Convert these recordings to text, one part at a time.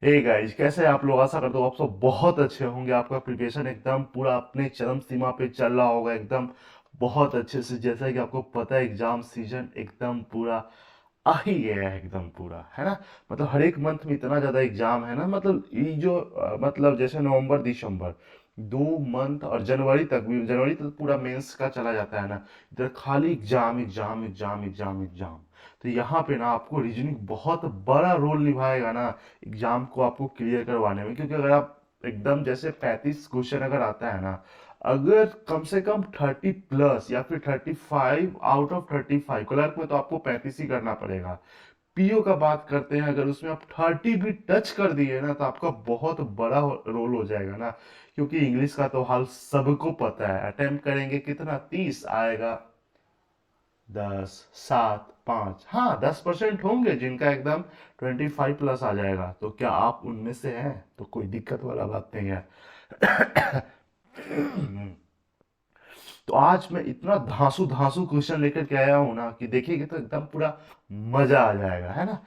Hey guys, कैसे हैं आप लोग। आशा करता हूँ आप सब बहुत अच्छे होंगे। आपका प्रिपरेशन एकदम पूरा अपने चरम सीमा पे चल रहा होगा, एकदम बहुत अच्छे से। जैसा कि आपको पता है एग्जाम सीजन एकदम पूरा आ ही गया है, एकदम पूरा, है ना। मतलब हर एक मंथ में इतना ज्यादा एग्जाम है ना। मतलब ये जो मतलब जैसे नवंबर दिसंबर 2 मंथ और जनवरी तक भी, जनवरी तक पूरा मेंस का चला जाता है ना। इधर खाली exam exam exam exam exam. तो यहाँ पे ना आपको रीजनिंग बहुत बड़ा रोल निभाएगा ना एग्जाम को आपको क्लियर करवाने में। क्योंकि अगर आप एकदम जैसे 35 क्वेश्चन अगर आता है ना, अगर कम से कम 30 प्लस या फिर 35 आउट ऑफ 35, क्लर्क में तो आपको 35 ही करना पड़ेगा। पीओ का बात करते हैं, अगर उसमें आप 30 भी टच कर दिए ना तो आपका बहुत बड़ा रोल हो जाएगा ना। क्योंकि इंग्लिश का तो हाल सबको पता है। अटेम्प्ट करेंगे कितना, 30 आएगा, 10, 7, 5, हाँ 10% होंगे जिनका एकदम 25 प्लस आ जाएगा। तो क्या आप उनमें से हैं? तो कोई दिक्कत वाला बात नहीं है। तो आज मैं इतना धांसू धांसू क्वेश्चन लेकर के आया हूं ना कि देखिएगा तो एकदम पूरा मजा आ जाएगा, है ना।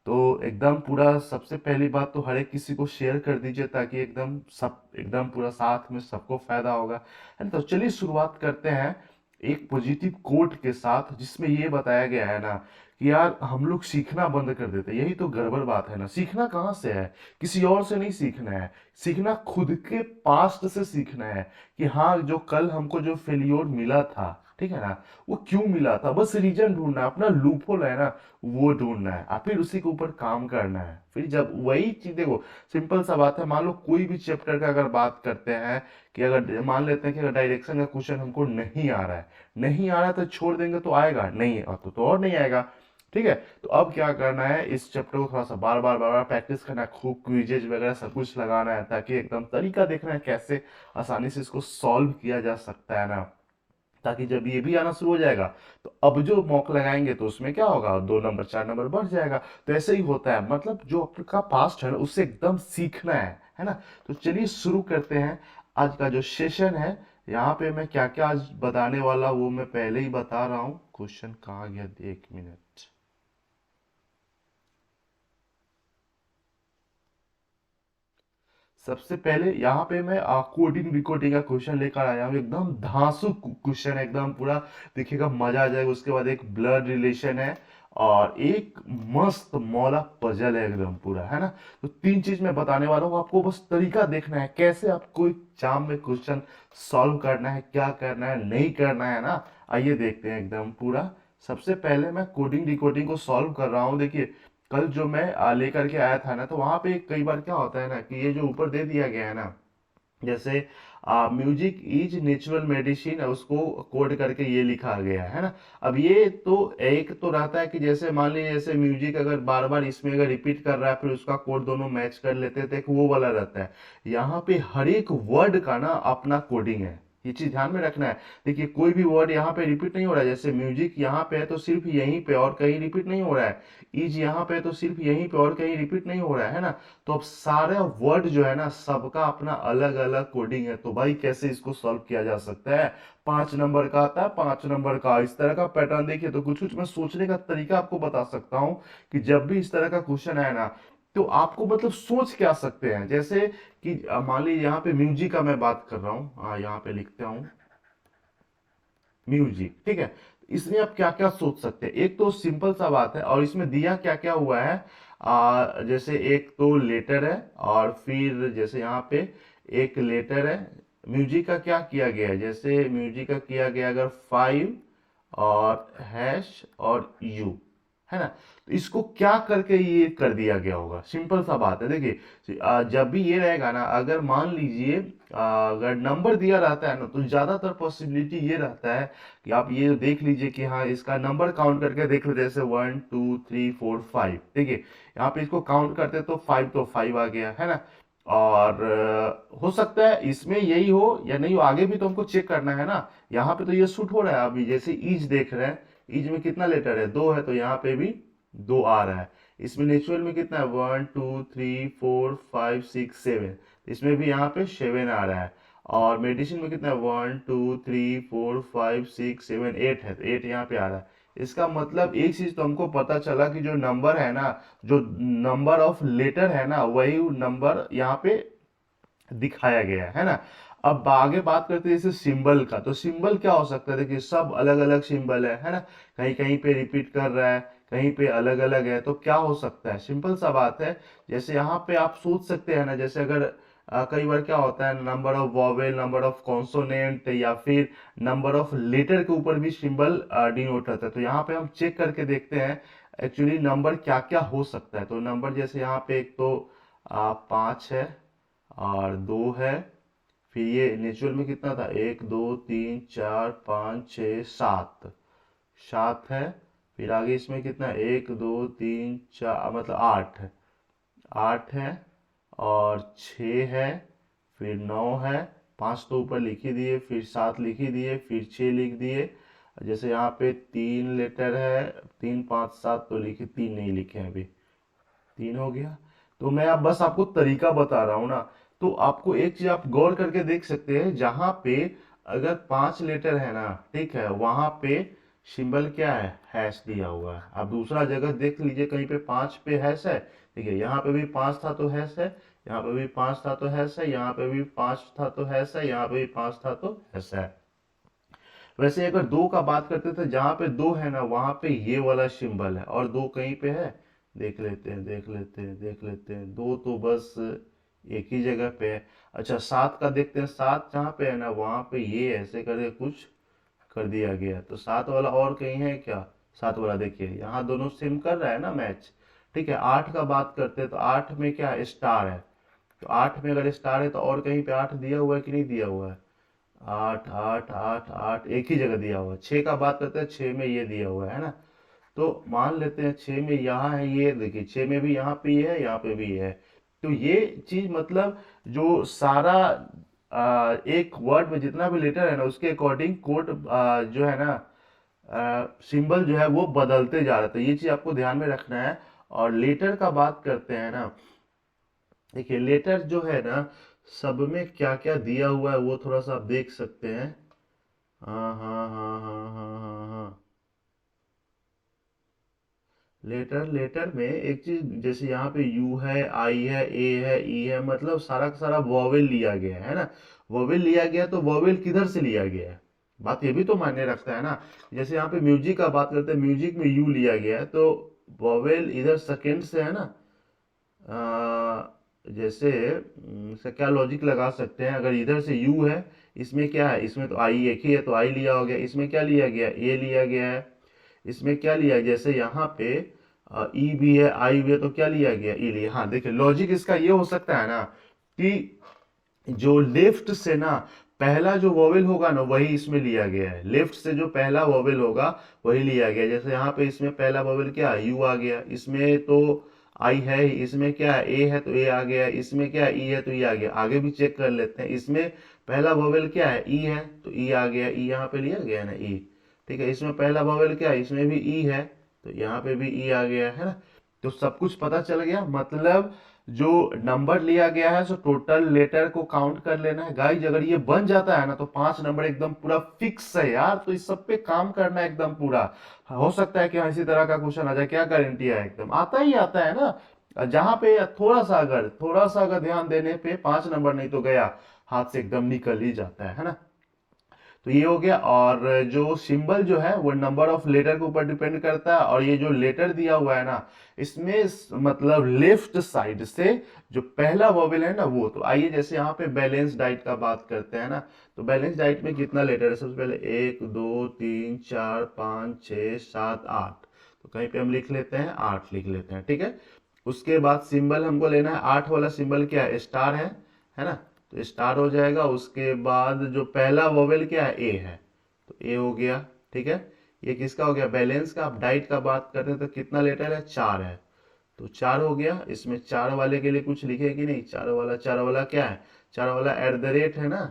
तो एकदम पूरा सबसे पहली बात तो हर एक किसी को शेयर कर दीजिए, ताकि एकदम सब एकदम पूरा साथ में सबको फायदा होगा, है ना। तो चलिए शुरुआत करते हैं एक पॉजिटिव कोट के साथ, जिसमें ये बताया गया है ना कि यार हम लोग सीखना बंद कर देते हैं। यही तो गड़बड़ बात है ना। सीखना कहाँ से है? किसी और से नहीं सीखना है। सीखना खुद के पास्ट से सीखना है। कि हाँ, जो कल हमको जो फेलियोर मिला था, ठीक है ना, वो क्यों मिला था, बस रीजन ढूंढना है। अपना लूपहोल है ना, वो ढूंढना है और फिर उसी के ऊपर काम करना है। फिर जब वही चीज देखो, सिंपल सा बात है। मान लो कोई भी चैप्टर का अगर बात करते हैं, कि अगर मान लेते हैं कि अगर डायरेक्शन का क्वेश्चन हमको नहीं आ रहा है, नहीं आ रहा है तो छोड़ देंगे तो आएगा नहीं, और तो और नहीं आएगा। ठीक है। तो अब क्या करना है, इस चैप्टर को थोड़ा सा बार बार प्रैक्टिस करना है, खूब क्विजेज वगैरह सब कुछ लगाना है, ताकि एकदम तरीका देखना है कैसे आसानी से इसको सॉल्व किया जा सकता है ना। ताकि जब ये भी आना शुरू हो जाएगा, तो अब जो मॉक लगाएंगे तो उसमें क्या होगा, 2 नंबर 4 नंबर बढ़ जाएगा। तो ऐसे ही होता है, मतलब जो आपका पास्ट है ना उससे एकदम सीखना है ना। तो चलिए शुरू करते हैं आज का जो सेशन है। यहाँ पे मैं क्या क्या आज बताने वाला वो मैं पहले ही बता रहा हूँ। क्वेश्चन कहाँ गया, 1 मिनट। सबसे पहले यहाँ पे मैं कोडिंग रिकोडिंग का क्वेश्चन लेकर आया हूँ, एकदम धांसू क्वेश्चन, एकदम पूरा देखिएगा मजा आ जाएगा। उसके बाद एक ब्लड रिलेशन है, और एक मस्त मौला पजल है एकदम पूरा, है ना। तो 3 चीज मैं बताने वाला हूँ आपको, बस तरीका देखना है कैसे आपको एग्जाम में क्वेश्चन सॉल्व करना है, क्या करना है नहीं करना है ना। आइए देखते हैं एकदम पूरा। सबसे पहले मैं कोडिंग डिकोडिंग को सॉल्व कर रहा हूँ। देखिए, कल जो मैं लेकर के आया था ना, तो वहां पे कई बार क्या होता है ना कि ये जो ऊपर दे दिया गया है ना, जैसे म्यूजिक इज नेचुरल मेडिसिन, उसको कोड करके ये लिखा गया है ना। अब ये तो एक तो रहता है कि जैसे मान लीजिए जैसे म्यूजिक अगर बार बार इसमें अगर रिपीट कर रहा है, फिर उसका कोड दोनों मैच कर लेते हैं, तो एक वो वाला रहता है। यहाँ पे हर एक वर्ड का ना अपना कोडिंग है, ये चीज ध्यान में रखना है। देखिए, कोई भी वर्ड यहाँ पे रिपीट नहीं हो रहा है। जैसे म्यूजिक यहाँ पे है तो सिर्फ यहीं पे, और कहीं रिपीट नहीं हो रहा है। इज यहाँ पे है तो सिर्फ यहीं पे, और कहीं रिपीट नहीं हो रहा है ना। तो अब सारे वर्ड जो है ना, सबका अपना अलग अलग कोडिंग है। तो भाई कैसे इसको सॉल्व किया जा सकता है? 5 नंबर का आता है, 5 नंबर का इस तरह का पैटर्न। देखिए, तो कुछ कुछ मैं सोचने का तरीका आपको बता सकता हूँ कि जब भी इस तरह का क्वेश्चन है ना, तो आपको मतलब सोच क्या सकते हैं। जैसे कि मान लीजिए यहाँ पे म्यूजिक का मैं बात कर रहा हूँ, यहाँ पे लिखता हूँ म्यूजिक, ठीक है। इसमें आप क्या क्या सोच सकते हैं? एक तो सिंपल सा बात है, और इसमें दिया क्या क्या हुआ है। जैसे एक तो लेटर है, और फिर जैसे यहाँ पे एक लेटर है। म्यूजिक का क्या किया गया है, जैसे म्यूजिक का किया गया अगर 5 और हैश और यू, है ना। तो इसको क्या करके ये कर दिया गया होगा, सिंपल सा बात है। देखिए, जब भी ये रहेगा ना, अगर मान लीजिए अगर नंबर दिया रहता है ना, तो ज्यादातर पॉसिबिलिटी ये रहता है कि आप ये देख लीजिए कि हाँ इसका नंबर काउंट करके देख लो, जैसे 1 2 3 4 5। देखिए, यहाँ पे इसको काउंट करते तो 5 तो 5 आ गया, है ना। और हो सकता है इसमें यही हो या नहीं हो, आगे भी तो हमको चेक करना है ना। यहाँ पे तो ये शूट हो रहा है। अभी जैसे ईज देख रहे हैं, ईज में कितना लेटर है, 2 है, तो यहाँ पे भी 2 आ रहा है। इसमें नेचुरल में कितना है, 1 2 3 4 5 6 7, इसमें भी यहाँ पे 7 आ रहा है। और मेडिसिन में कितना है, 1 2 3 4 5 6 7 8 है, तो 8 यहाँ पे आ रहा है। इसका मतलब एक चीज तो हमको पता चला कि जो नंबर है ना, जो नंबर ऑफ लेटर है ना, वही नंबर यहाँ पे दिखाया गया है ना। अब आगे बात करते हैं जैसे सिंबल का, तो सिंबल क्या हो सकता है, देखिए सब अलग अलग सिंबल है ना, कहीं कहीं पे रिपीट कर रहा है, कहीं पे अलग अलग है, तो क्या हो सकता है, सिंपल सा बात है। जैसे यहाँ पे आप सोच सकते हैं ना, जैसे अगर कई बार क्या होता है, number of vowel, number of consonant, या फिर नंबर ऑफ लेटर के ऊपर भी सिंबल डिनोट रहता है। तो यहाँ पे हम चेक करके देखते हैं एक्चुअली नंबर क्या क्या हो सकता है। तो नंबर जैसे यहाँ पे एक तो 5 है और 2 है, फिर ये नेचुरल में कितना था, 1 2 3 4 5 6 7, 7 है। फिर आगे इसमें कितना, 1 2 3 4 मतलब 8 है, 8 है और 6 है, फिर 9 है, 5 तो ऊपर लिख ही दिए, फिर 7 लिख ही दिए, फिर 6 लिख दिए। जैसे यहाँ पे 3 लेटर है, 3 5 7 तो लिखे, 3 नहीं लिखे हैं अभी, 3 हो गया। तो मैं अब बस आपको तरीका बता रहा हूँ ना। तो आपको एक चीज आप गौर करके देख सकते हैं, जहां पे अगर 5 लेटर है ना, ठीक है, वहां पे सिंबल क्या है, हैश दिया हुआ है। अब दूसरा जगह देख लीजिए, कहीं पे 5 पे हैश है, ठीक है, यहाँ पे भी 5 था तो हैश है, यहाँ पे भी 5 था तो हैश है, यहाँ पे भी 5 था तो हैश है, यहाँ पे भी 5 था तो हैश है। वैसे अगर 2 का बात करते थे, जहां पे 2 है ना, वहां पे ये वाला सिंबल है, और 2 कहीं पे है, देख लेते हैं देख लेते हैं देख लेते हैं, 2 तो बस एक ही जगह पे है। अच्छा 7 का देखते हैं, 7 जहाँ पे है ना, वहां पे ये ऐसे करके कुछ कर दिया गया है। तो 7 वाला और कहीं है क्या, 7 वाला देखिए यहाँ दोनों सेम कर रहा है ना मैच, ठीक है। 8 का बात करते हैं, तो 8 में क्या है, स्टार है। तो 8 में अगर स्टार है तो और कहीं पे 8 दिया हुआ है कि नहीं दिया हुआ है, 8 8 8 8 एक ही जगह दिया हुआ है। 6 का बात करते हैं, 6 में ये दिया हुआ है ना। तो मान लेते हैं 6 में यहाँ है, ये देखिए 6 में भी यहाँ पे ये है, यहाँ पे भी ये है। तो ये चीज मतलब जो सारा एक वर्ड में जितना भी लेटर है ना, उसके अकॉर्डिंग कोड जो है ना, सिंबल जो है वो बदलते जा रहे थे। ये चीज आपको ध्यान में रखना है। और लेटर का बात करते हैं ना, देखिए लेटर जो है ना, सब में क्या क्या दिया हुआ है वो थोड़ा सा आप देख सकते हैं। हाँ हाँ हाँ हाँ हाँ हाँ हाँ, लेटर लेटर में एक चीज, जैसे यहाँ पे यू है, आई है, ए है, ई है, मतलब सारा का सारा वॉवेल लिया गया है ना। वॉवेल लिया गया, तो वॉवेल किधर से लिया गया है, बात ये भी तो मायने रखता है ना। जैसे यहाँ पे म्यूजिक का बात करते हैं, म्यूजिक में यू लिया गया है, तो वॉवेल इधर सेकेंड से है ना। जैसे इसका क्या लॉजिक लगा सकते हैं, अगर इधर से यू है, इसमें क्या है, इसमें तो आई एक ही है, तो आई लिया हो गया, इसमें क्या लिया गया, ए लिया गया है, इसमें क्या लिया, जैसे यहाँ पे ई भी है, आई भी है, तो क्या लिया गया, ई लिया। हाँ देखिए लॉजिक इसका ये हो सकता है ना, कि जो लेफ्ट से ना पहला जो वोवेल होगा ना, वही इसमें लिया गया है। लेफ्ट से जो पहला वोवेल होगा वही लिया गया है। जैसे यहाँ पे इसमें पहला वोवेल क्या है, यू आ गया, इसमें तो आई है ही, इसमें क्या है, ए है तो ए आ गया, इसमें क्या है, ई है तो ई आ गया। आगे भी चेक कर लेते हैं, इसमें पहला वोवेल क्या है, ई है, तो ई आ गया, ई यहाँ पे लिया गया ना, ई, ठीक है। इसमें पहला वोवेल क्या है, इसमें भी ई है, तो यहाँ पे भी ई आ गया है ना। तो सब कुछ पता चल गया, मतलब जो नंबर लिया गया है सो टोटल लेटर को काउंट कर लेना है गाइज। अगर ये बन जाता है ना, तो 5 नंबर एकदम पूरा फिक्स है यार। तो इस सब पे काम करना है एकदम पूरा। हो सकता है कि हाँ इसी तरह का क्वेश्चन आ जाए, क्या गारंटी है, एकदम आता ही आता है ना। जहां पे थोड़ा सा अगर ध्यान देने पे 5 नंबर नहीं तो गया, हाथ से एकदम निकल ही जाता है ना। तो ये हो गया। और जो सिंबल जो है वो नंबर ऑफ लेटर के ऊपर डिपेंड करता है। और ये जो लेटर दिया हुआ है ना, इसमें मतलब लेफ्ट साइड से जो पहला वॉवेल है ना वो, तो आइए जैसे यहाँ पे बैलेंस डाइट का बात करते हैं ना। तो बैलेंस डाइट में कितना लेटर है, सबसे पहले 1 2 3 4 5 6 7 8, तो कहीं पे हम लिख लेते हैं 8 लिख लेते हैं, ठीक है। उसके बाद सिंबल हमको लेना है, 8 वाला सिंबल क्या है, स्टार है ना। तो स्टार हो जाएगा। उसके बाद जो पहला वोवेल क्या है, ए है, तो ए हो गया, ठीक है। ये किसका हो गया, बैलेंस का। अब डाइट का बात करते हैं तो कितना लेटर है, 4 है, तो 4 हो गया। इसमें 4 वाले के लिए कुछ लिखे कि नहीं, 4 वाला क्या है, 4 वाला एट द रेट है ना,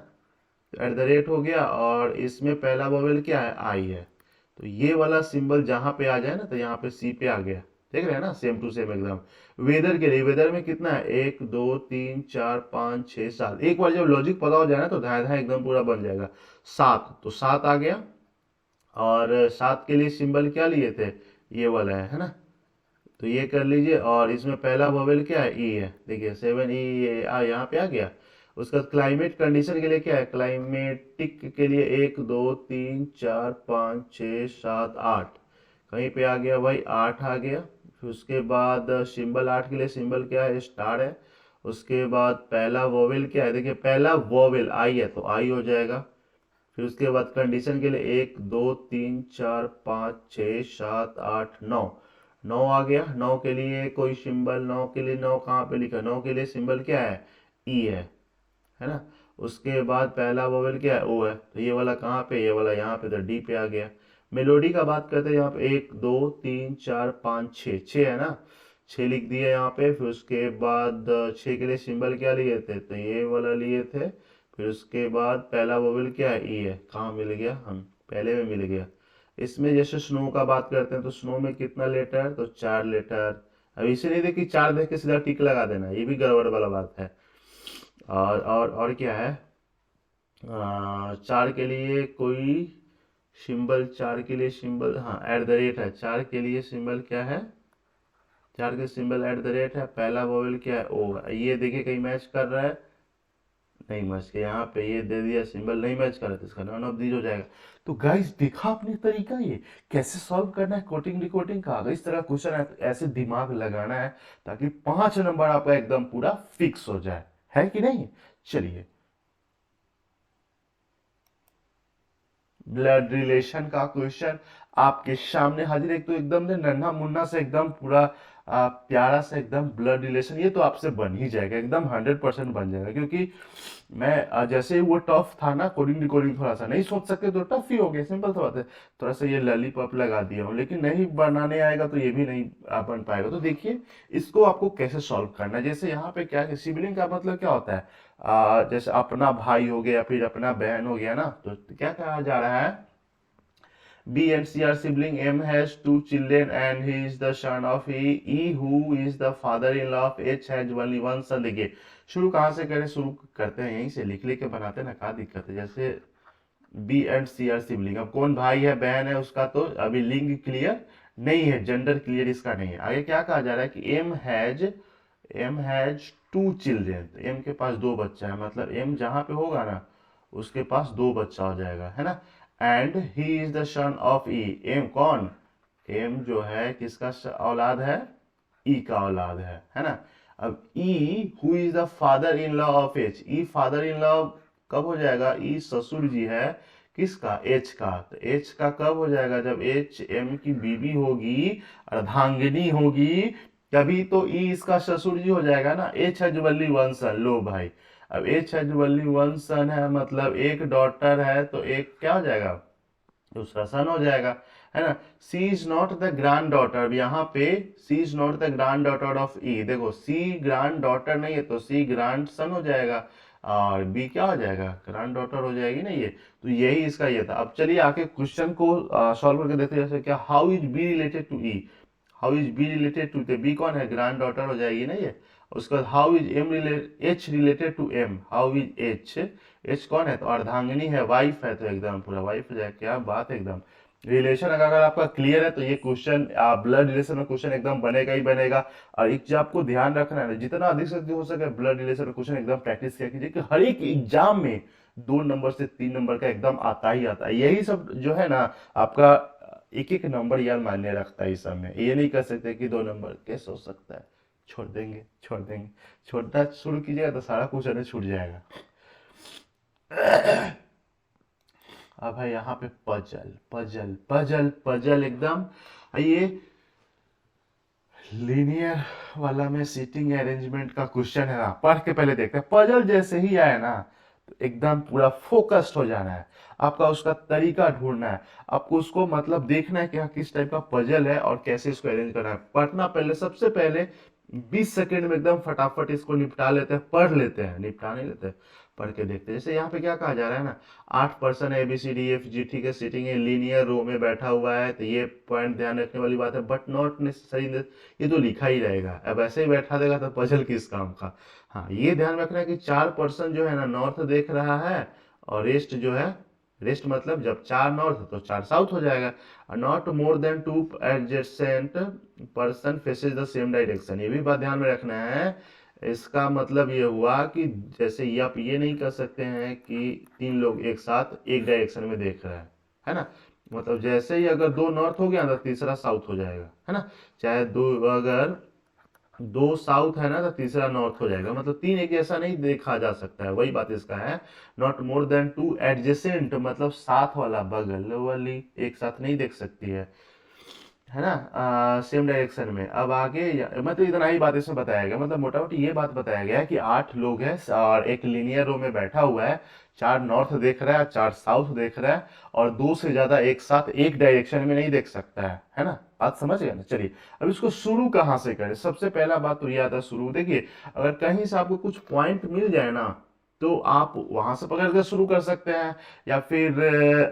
तो एट द रेट हो गया। और इसमें पहला वोवेल क्या है, आई है, तो ये वाला सिंबल जहां पे आ जाए ना, तो यहाँ पे सी पे आ गया, देख रहे हैं ना, सेम टू सेम एकदम। वेदर के लिए, वेदर में कितना है, 1 2 3 4 5 6 7, एक बार जब लॉजिक पता हो जाए ना, तो धाए धाए एकदम पूरा बन जाएगा। 7, तो 7 आ गया। और 7 के लिए सिंबल क्या लिए थे, ये वाला है ना। तो ये कर लीजिए, और इसमें पहला वोवेल क्या है, ई है। देखिए 7 ई यहाँ पे आ गया। उसका क्लाइमेट कंडीशन के लिए क्या है, क्लाइमेटिक के लिए 1 2 3 4 5 6 7 8, कहीं पे आ गया भाई 8 आ गया। फिर उसके बाद सिंबल 8 के लिए सिंबल क्या है, स्टार है। उसके बाद पहला वोवेल क्या है, देखिए पहला वोवेल आई है तो आई हो जाएगा। फिर उसके बाद कंडीशन के लिए 1 2 3 4 5 6 7 8 9, 9 आ गया। 9 के लिए कोई सिंबल, 9 के लिए 9 कहाँ पे लिखा, 9 के लिए सिंबल क्या है, ई है ना। उसके बाद पहला वोवेल क्या है, ओ है। तो ये वाला कहाँ पे, ये वाला यहाँ पे, तो डी पे आ गया। मेलोडी का बात करते हैं, यहाँ पे 1 2 3 4 5 6, 6 है ना, 6 लिख दिए यहाँ पे। फिर उसके बाद 6 के लिए सिंबल क्या लिए थे, तो ये वाला लिए थे। फिर उसके बाद पहला वोवेल क्या है, ई है। कहाँ मिल गया, हम पहले में मिल गया। इसमें जैसे स्नो का बात करते हैं, तो स्नो में कितना लेटर, तो 4 लेटर। अब इसे नहीं देखी 4 देख के सीधा टिक लगा देना, ये भी गड़बड़ वाला बात है। और क्या है, 4 के लिए कोई सिंबल, 4 के लिए सिंबल, हाँ एट द रेट है। 4 के लिए सिंबल क्या है, 4 के सिंबल एट द रेट है। पहला वोवेल क्या है, ओ है। ये देखिए कहीं मैच कर रहा है, नहीं मैच के, यहाँ पे ये दे दिया सिंबल नहीं मैच कर रहा, तो इसका नॉन ऑफ दीज हो जाएगा। तो गाइस देखा आपने तरीका, ये कैसे सॉल्व करना है कोटिंग डिकोडिंग का। अगर इस तरह क्वेश्चन है तो ऐसे दिमाग लगाना है, ताकि 5 नंबर आपका एकदम पूरा फिक्स हो जाए, है कि नहीं। चलिए, ब्लड रिलेशन का क्वेश्चन आपके सामने हाजिर। एक तो एकदम से नन्हा मुन्ना से एकदम पूरा प्यारा से एकदम ब्लड रिलेशन, ये तो आपसे बन ही जाएगा, एकदम 100% बन जाएगा। क्योंकि मैं जैसे ही वो टफ था ना, कोडिंग डिकोडिंग थोड़ा सा नहीं सोच सकते तो टफ ही हो गया, सिंपल सा बात है। थोड़ा सा ये लॉलीपॉप लगा दिया हूँ, लेकिन नहीं बनाने आएगा तो ये भी नहीं बन पाएगा। तो देखिए इसको आपको कैसे सॉल्व करना है। जैसे यहाँ पे क्या है, सिबलिंग का मतलब क्या होता है, जैसे अपना भाई हो गया, फिर अपना बहन हो गया ना, तो क्या कहा जा रहा है, B and C are sibling. M has 2 children and he is the son of E. E who is the father-in-law of H has only one son. देखिए शुरू कहाँ से करें, शुरू करते हैं यहीं से, लिख लिख के बनाते हैं ना, क्या दिक्कत है। जैसे B and C are sibling, अब कौन भाई है बहन है उसका तो अभी लिंग क्लियर नहीं है, जेंडर क्लियर इसका नहीं है। आगे क्या कहा जा रहा है कि M has 2 children, तो M के पास 2 बच्चा है, मतलब M जहाँ पे होगा ना उसके पास 2 बच्चा हो जाएगा, है ना। And he is the son of E, M कौन, एम जो है किसका औलाद है, ई का औलाद है ना। अब ई who is the father in law of H, E father in law कब हो जाएगा, ई ससुर जी है किसका, एच का। तो एच का कब हो जाएगा, जब एच एम की बीवी होगी, अर्धांगिनी होगी, तभी तो ई इसका ससुर जी हो जाएगा ना। एच हैज ओनली वन सन, लो भाई, अब एच हैज ओनली वन सन है, मतलब एक डॉटर है, तो एक क्या हो जाएगा, दूसरा सन हो जाएगा, है ना। She is not the granddaughter, यहाँ पे she is not the granddaughter of E, देखो सी ग्रैंड डॉटर नहीं है तो सी ग्रैंड सन हो जाएगा, और बी क्या हो जाएगा, ग्रैंड डॉटर हो जाएगी ना ये। तो यही इसका ये था। अब चलिए आके क्वेश्चन को सॉल्व करके देखते हैं। जैसे क्या, how is B related to E, how is B related to, B कौन है, ग्रैंड डॉटर हो जाएगी ना ये। उसके बाद how is M related, H related to M, how is H, H कौन है, तो अर्धांगिनी है, वाइफ है, तो एकदम पूरा वाइफ हो जाएगा। क्या बात है एकदम। रिलेशन अगर आपका क्लियर है तो ये क्वेश्चन, ब्लड रिलेशन में क्वेश्चन एकदम बनेगा ही बनेगा। और एक चीज आपको ध्यान रखना है, जितना अधिक से अधिक हो सके ब्लड रिलेशन में क्वेश्चन एकदम प्रैक्टिस किया कीजिए, कि हर एक एग्जाम में 2 नंबर से 3 नंबर का एकदम आता ही आता है। यही सब जो है ना आपका एक एक नंबर यार मायने रखता है इस समय। ये नहीं कर सकते कि 2 नंबर कैसे हो सकता है, छोड़ देंगे छोड़ देंगे, छोड़ना शुरू कीजिएगा तो सारा क्वेश्चन छूट जाएगा। अब है यहाँ पे पजल पजल पजल पजल एकदम, ये लीनियर वाला में सीटिंग अरेंजमेंट का क्वेश्चन है ना, पढ़ के पहले देखते हैं। पजल जैसे ही आए ना तो एकदम पूरा फोकस्ड हो जाना है, आपका उसका तरीका ढूंढना है, आपको उसको मतलब देखना है कि हाँ किस टाइप का पजल है और कैसे इसको अरेंज करना है। पढ़ना पहले, सबसे पहले 20 सेकेंड में एकदम फटाफट इसको निपटा लेते हैं, पढ़ लेते हैं, निपटा नहीं लेते, पढ़ के देखते हैं। जैसे यहाँ पे क्या कहा जा रहा है ना, 8 person A B C D F G, ठीक है, सिटिंग है लीनियर रो में बैठा हुआ है, तो ये पॉइंट ध्यान रखने वाली बात है, बट नॉट नेसेसरी, ये तो लिखा ही रहेगा। अब ऐसे ही बैठा देगा तो पजल किस काम का। हाँ ये ध्यान रखना है कि 4 पर्सन जो है ना नॉर्थ देख रहा है, और रेस्ट जो है रेस्ट मतलब जब 4 नॉर्थ तो 4 साउथ हो जाएगा। Not more than 2 adjacent person faces the same direction, ये भी बात ध्यान में रखना है। इसका मतलब ये हुआ कि जैसे ये आप ये नहीं कर सकते हैं कि 3 लोग एक साथ एक डायरेक्शन में देख रहे हैं, है ना। मतलब जैसे ही अगर 2 नॉर्थ हो गया तो तीसरा साउथ हो जाएगा, है ना। चाहे दो, अगर 2 साउथ है ना तो तीसरा नॉर्थ हो जाएगा। मतलब 3 एक जैसा नहीं देखा जा सकता है, वही बात इसका है। नॉट मोर देन 2 एडजेसेंट मतलब साथ वाला, बगल वाली एक साथ नहीं देख सकती है ना, सेम डायरेक्शन में। अब आगे मतलब इतना ही बात इसमें बताया गया, मतलब मोटा मोटी ये बात बताया गया है कि 8 लोग हैं और एक लीनियर रो में बैठा हुआ है, 4 नॉर्थ देख रहा है, 4 साउथ देख रहा है, और 2 से ज्यादा एक साथ एक डायरेक्शन में नहीं देख सकता है ना। बात समझ गए ना। चलिए अब इसको शुरू कहाँ से करें। सबसे पहला बात तो ये आता है शुरू, देखिए अगर कहीं से आपको कुछ पॉइंट मिल जाए ना तो आप वहां से पकड़ कर शुरू कर सकते हैं, या फिर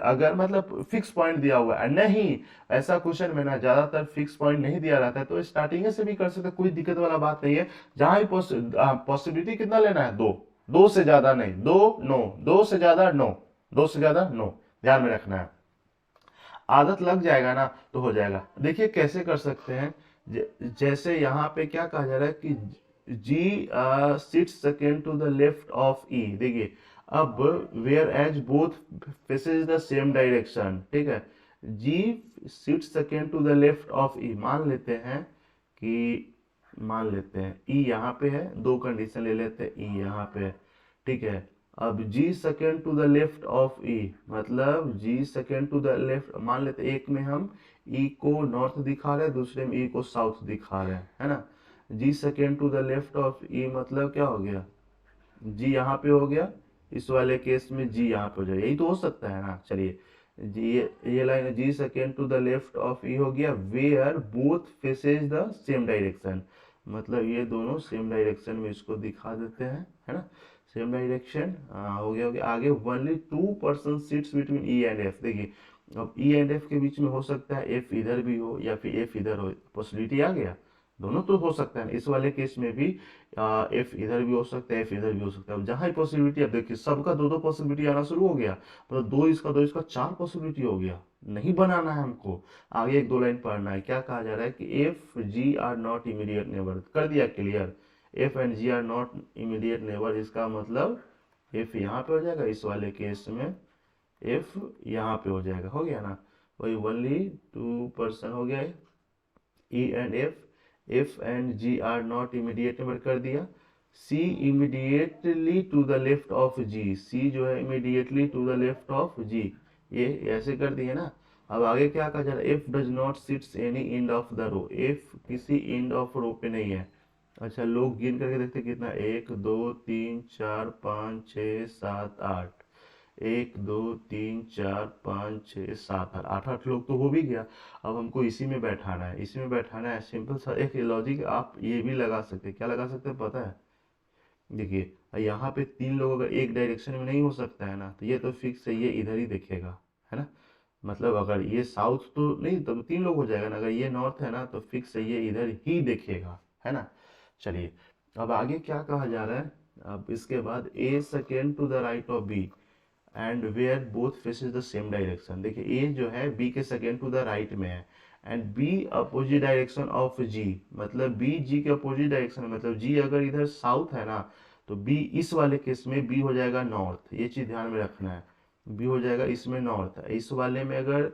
अगर मतलब फिक्स पॉइंट दिया हुआ है नहीं, ऐसा क्वेश्चन में ना ज्यादातर फिक्स पॉइंट नहीं दिया रहता है तो स्टार्टिंग से भी कर सकते हैं, कोई दिक्कत वाला बात नहीं है। जहां भी पॉसिबिलिटी कितना लेना है, 2, 2 से ज्यादा नहीं, 2 नो, 2 से ज्यादा नो, 2 से ज्यादा नो, ध्यान में रखना है। आदत लग जाएगा ना तो हो जाएगा। देखिए कैसे कर सकते हैं, जैसे यहाँ पे क्या कहा जा रहा है कि G sit second to the left of E, देखिए अब whereas both faces the same direction, ठीक है। G sit second to the left of E, मान लेते हैं कि, मान लेते हैं ई यहाँ पे है, दो कंडीशन ले लेते हैं, ई यहाँ पे है, ठीक है। अब G second to the left of E, मतलब G second to the left, मान लेते हैं एक में हम ई को नॉर्थ दिखा रहे हैं, दूसरे में ई को साउथ दिखा रहे हैं, है ना। G second to the left of E मतलब क्या हो गया, जी यहाँ पे हो गया, इस वाले केस में जी यहाँ पे हो जाएगा, यही तो हो सकता है ना। चलिए जी ये line G second to the left of E हो गया where both faces the same direction, मतलब ये दोनों सेम डायरेक्शन में इसको दिखा देते हैं, है ना। सेम डायरेक्शन हो गया आगे। Only 2 person seats between E and F, देखिए अब ई एंड एफ के बीच में हो सकता है एफ इधर भी हो या फिर एफ इधर हो, पॉसिबिलिटी आ गया, दोनों तो हो सकता है। इस वाले केस में भी एफ इधर भी हो सकता है, एफ इधर भी हो सकता है। अब जहां पॉसिबिलिटी, अब देखिए सबका दो दो पॉसिबिलिटी आना शुरू हो गया, मतलब दो इसका 4 पॉसिबिलिटी हो गया। नहीं बनाना है हमको, आगे एक दो लाइन पढ़ना है। क्या कहा जा रहा है कि F G are not immediate neighbour, कर दिया clear. F and G are not immediate neighbor, इसका मतलब एफ यहाँ पे हो जाएगा, इस वाले केस में एफ यहाँ पे हो जाएगा, हो गया ना। वही ओनली 2 पर्सन हो गया, E and F and G are not immediate neighbour कर दिया। C immediately to the left of G, C जो है immediately to the left of G, ये ऐसे कर दिए ना। अब आगे क्या कहा जा रहा है, F does not sits any end of the row, F किसी एंड ऑफ रो पे नहीं है। अच्छा लोग गिन करके देखते कितना, 1 2 3 4 5 6 7 8, 1 2 3 4 5 6 7 8, 8 लोग तो हो भी गया। अब हमको इसी में बैठाना है, इसी में बैठाना है। सिंपल सा एक लॉजिक आप ये भी लगा सकते हैं, क्या लगा सकते हैं पता है। देखिए यहाँ पे 3 लोग अगर एक डायरेक्शन में नहीं हो सकता है ना, तो ये तो फिक्स है ये इधर ही दिखेगा, है ना। मतलब अगर ये साउथ तो नहीं तो 3 लोग हो जाएगा ना, अगर ये नॉर्थ है ना तो फिक्स है ये इधर ही दिखेगा, है ना। चलिए अब आगे क्या कहा जा रहा है, अब इसके बाद A second to the right of B and where both faces the same direction, देखिए ए जो है बी के सेकेंड टू द राइट में है and B opposite direction of G, मतलब बी जी के अपोजिट डायरेक्शन, मतलब जी अगर इधर साउथ है ना तो बी इस वाले केस में बी हो जाएगा नॉर्थ, ये चीज ध्यान में रखना है। बी हो जाएगा इसमें नॉर्थ, इस वाले में अगर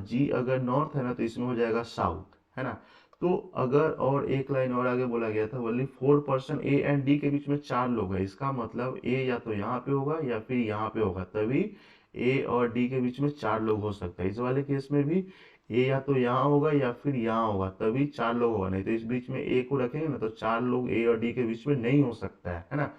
जी अगर नॉर्थ है ना तो इसमें हो जाएगा साउथ, है ना। तो अगर और एक लाइन और आगे बोला गया था only 4 person A and D के बीच में 4 लोग हैं, इसका मतलब ए या तो यहाँ पे होगा या फिर यहाँ पे होगा, तभी ए और डी के बीच में 4 लोग हो सकता है। इस वाले केस में भी ए या तो यहाँ होगा या फिर यहाँ होगा, तभी 4 लोग होगा, नहीं तो इस बीच में ए को रखेंगे ना तो 4 लोग ए और डी के बीच में नहीं हो सकता है ना।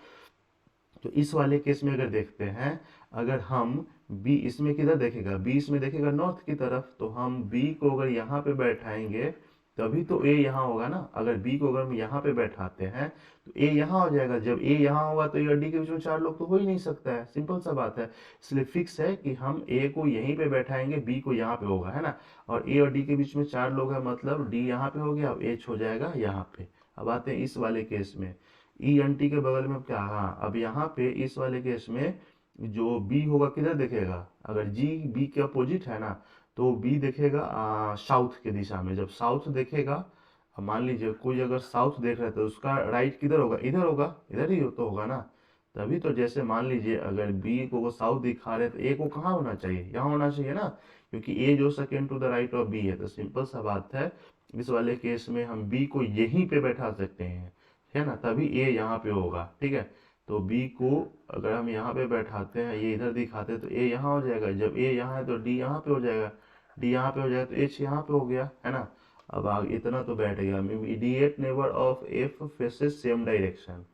तो इस वाले केस में अगर देखते हैं, अगर हम बी इसमें किधर देखेगा, बी इसमें देखेगा नॉर्थ की तरफ, तो हम बी को अगर यहाँ पे बैठाएंगे तभी तो ए यहाँ होगा ना। अगर बी को अगर हम यहाँ पे बैठाते हैं तो ए यहाँ हो जाएगा, जब ए यहाँ होगा तो ए और डी के बीच में 4 लोग तो हो ही नहीं सकता है, सिंपल सा बात है। इसलिए फिक्स है कि हम ए को यहीं पे बैठाएंगे, बी को यहाँ पे होगा, है ना। और ए और डी के बीच में 4 लोग है, मतलब डी यहाँ पे हो गया, अब एच हो जाएगा यहाँ पे। अब आते हैं इस वाले केस में, ई एन टी के बगल में क्या, हाँ अब यहाँ पे इस वाले केस में जो बी होगा किधर देखेगा, अगर जी बी के अपोजिट है ना, तो बी देखेगा साउथ के दिशा में। जब साउथ देखेगा, अब मान लीजिए कोई अगर साउथ देख रहा है तो उसका राइट किधर होगा, इधर होगा, इधर ही तो होगा ना। तभी तो जैसे मान लीजिए अगर बी को वो साउथ दिखा रहे तो ए को कहाँ होना चाहिए, यहाँ होना चाहिए ना, क्योंकि ए जो second to the right of B है। तो सिंपल सा बात है, इस वाले केस में हम बी को यहीं पे बैठा सकते हैं, है ना, तभी ए यहाँ पे होगा, ठीक है। तो बी को अगर हम यहाँ पे बैठाते हैं, ये इधर दिखाते हैं, तो ए यहाँ हो जाएगा। जब ए यहाँ है तो डी यहाँ पे हो जाएगा, डी यहाँ पे हो जाएगा तो एच यहाँ पे हो गया, है ना। अब आगे इतना तो बैठ गया। Immediate neighbour of F faces same direction.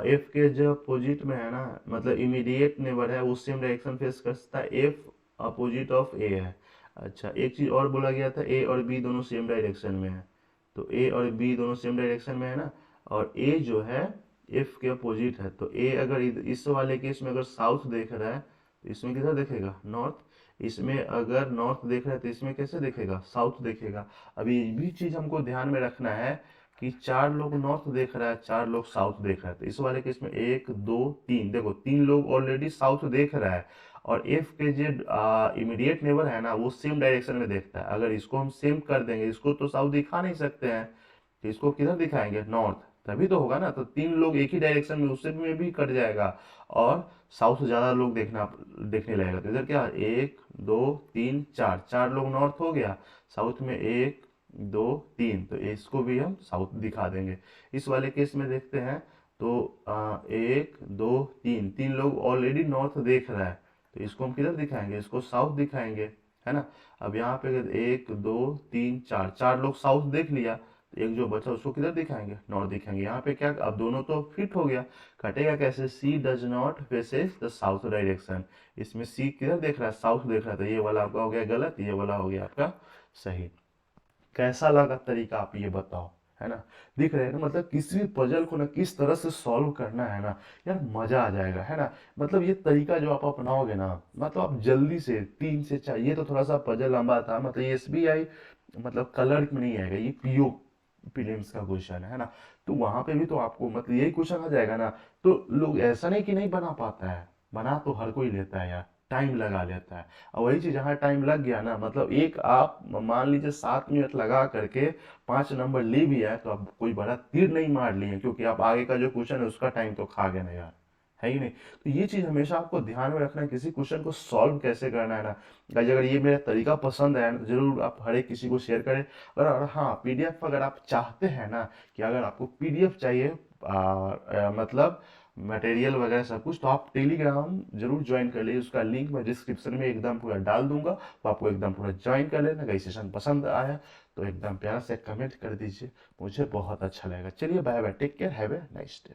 F के जो अपोजिट में है ना, मतलब इमीडिएट नेबर है वो सेम डायरेक्शन फेस करता है, एफ अपोजिट ऑफ ए है। अच्छा, एक चीज और बोला गया था, ए और बी दोनों सेम डायरेक्शन में है। तो ए और बी दोनों सेम डायरेक्शन में है ना, और ए जो है एफ के अपोजिट है। तो ए अगर इस वाले केस में अगर साउथ देख रहा है तो इसमें किधर देखेगा, नॉर्थ। इसमें अगर नॉर्थ देख रहा है तो इसमें कैसे देखेगा, साउथ देखेगा। अभी ये भी चीज हमको ध्यान में रखना है कि चार लोग नॉर्थ देख रहा है, चार लोग साउथ देख रहा है। तो इस वाले केस में एक दो तीन, देखो तीन लोग ऑलरेडी साउथ देख रहा है, और एफ के जो इमीडिएट नेबर है ना वो सेम डायरेक्शन में देखता है। अगर इसको हम सेम कर देंगे, इसको तो साउथ दिखा नहीं सकते हैं, तो इसको किधर दिखाएंगे, नॉर्थ, तभी तो होगा ना। तो तीन लोग एक ही डायरेक्शन में, उससे में भी कट जाएगा, और साउथ ज्यादा लोग देखने लगेगा। तो इधर क्या, एक दो तीन चार, चार लोग नॉर्थ हो गया, साउथ में एक दो तीन, तो इसको भी हम साउथ दिखा देंगे। इस वाले केस में देखते हैं, तो एक दो तीन, तीन लोग ऑलरेडी नॉर्थ देख रहा है, तो इसको हम किधर दिखाएंगे, इसको साउथ दिखाएंगे, है ना। अब यहाँ पे एक दो तीन चार, चार लोग साउथ देख लिया, तो एक जो बचा उसको किधर दिखाएंगे, नॉर्थ दिखाएंगे। यहाँ पे क्या, अब दोनों तो फिट हो गया। कटेगा कैसे, C does not faces the south direction. इसमें सी किधर देख रहा है, साउथ देख रहा है, तो ये वाला आपका हो गया गलत, ये वाला हो गया आपका सही। कैसा लगा तरीका, आप ये बताओ, है ना। दिख रहे हैं ना, मतलब किसी भी पजल को ना किस तरह से सॉल्व करना है ना, यार मजा आ जाएगा, है ना। मतलब ये तरीका जो आप अपनाओगे ना, मतलब आप जल्दी से तीन से चार, ये तो थोड़ा सा पजल लंबा था, मतलब ये एसबीआई मतलब कलर में नहीं आएगा, ये पीओ प्रीलिम्स का क्वेश्चन है ना। तो वहां पे भी तो आपको मतलब यही क्वेश्चन आ जाएगा ना। तो लोग ऐसा नहीं कि नहीं बना पाता है, बना तो हर कोई लेता है यार, टाइम लगा लेता है। और वही चीज जहाँ टाइम लग गया ना, मतलब एक आप मान लीजिए 7 मिनट लगा करके 5 नंबर ले भी आए, तो आप कोई बड़ा तीर नहीं मार लिए, क्योंकि आप आगे का जो क्वेश्चन है उसका टाइम तो खा गए ना यार, है ही नहीं। तो ये चीज हमेशा आपको ध्यान में रखना है, किसी क्वेश्चन को सॉल्व कैसे करना है ना। गाइस, अगर ये मेरा तरीका पसंद है ना, जरूर आप हर एक किसी को शेयर करें। और हाँ, पीडीएफ अगर आप चाहते हैं ना, कि अगर आपको पीडीएफ चाहिए, मतलब मटेरियल वगैरह सब कुछ, तो आप टेलीग्राम जरूर ज्वाइन कर लीजिए। उसका लिंक मैं डिस्क्रिप्शन में एकदम पूरा डाल दूंगा, तो आपको एकदम पूरा ज्वाइन कर लेना। अगर सेशन पसंद आया तो एकदम प्यारा से कमेंट कर दीजिए, मुझे बहुत अच्छा लगेगा। चलिए bye bye, take care, have a nice day.